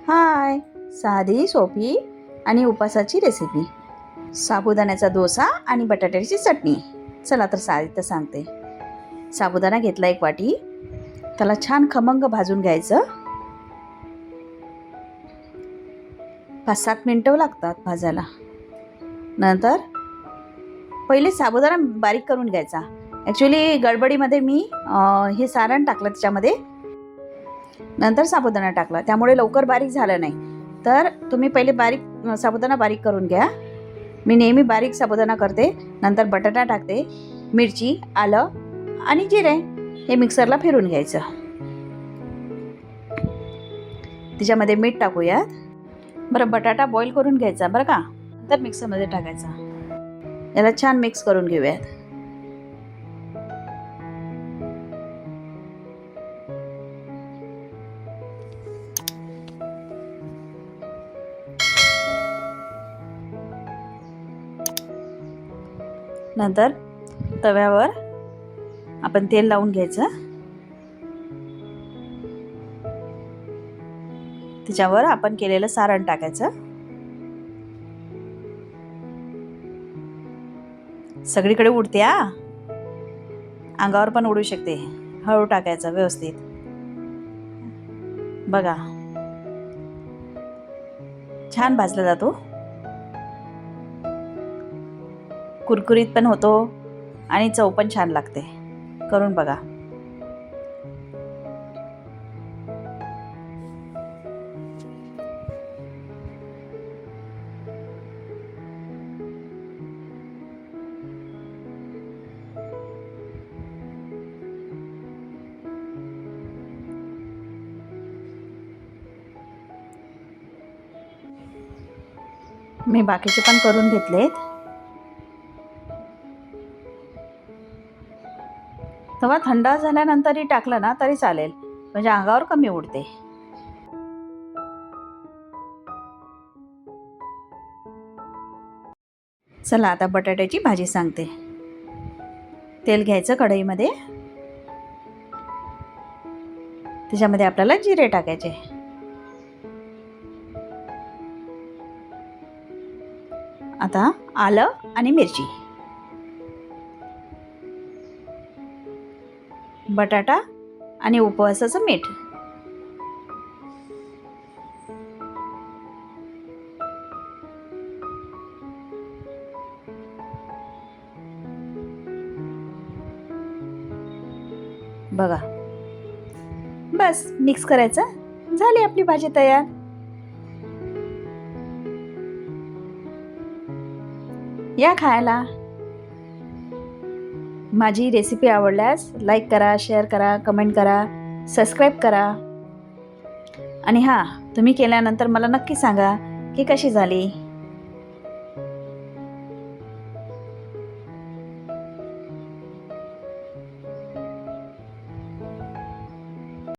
हाय, साधी सोपी आणि उपासाची रेसिपी, साबुदाण्याचा डोसा आणि बटाट्याची चटणी. चला तर साधी सांगते. साबुदाणा घेतला 1 वाटी, त्याला छान खमंग भाजून घ्यायचं. 5-7 मिनिटं लागतात भाजायला. नंतर पहिले साबुदाणा बारीक करून घ्यायचा. ॲक्च्युली गडबडीमध्ये मी हे सारण टाकलं त्याच्यामध्ये, नंतर साबुदाणा टाकला, त्यामुळे लवकर बारीक झालं नाही. तर तुम्ही पहिले साबुदाणा बारीक करून घ्या. मी नेहमी बारीक साबुदाणा करते. नंतर बटाटा टाकते, मिरची, आलं आणि जिरे हे मिक्सरला फिरून घ्यायचं. त्याच्यामध्ये मीठ टाकूयात. बरं, बटाटा बॉईल करून घ्यायचा बरं का, नंतर मिक्सरमध्ये टाकायचा. याला छान मिक्स करून घेऊयात. नंतर तव्यावर आपण तेल लावून घ्यायचं. त्याच्यावर आपण केलेलं सारण टाकायचं. सगळीकडे उडते अंगावर पण उडू शकते. हळू टाकायचं व्यवस्थित. बघा, छान भाजला जातो, कुरकुरीत पण होतो आणि चव पण छान लागते. करून बघा. मी बाकीचे पण करून घेतलेत. तवा थंड झाल्यानंतरही टाकलं ना तरी चालेल, म्हणजे अंगावर कमी उडते. चला आता बटाट्याची भाजी सांगते. तेल घ्यायचं कढईमध्ये. त्याच्यामध्ये आपल्याला जिरे टाकायचे. आता आलं आणि मिरची, बटाटा आणि उपवासाचं मीठ. बघा, बस मिक्स करायचं. झाली आपली भाजी तयार. या खायला. माझी रेसिपी आवडल्यास लाईक करा, शेअर करा, कमेंट करा, सबस्क्राईब करा. आणि हां, तुम्ही केल्यानंतर मला नक्की सांगा की कशी झाली.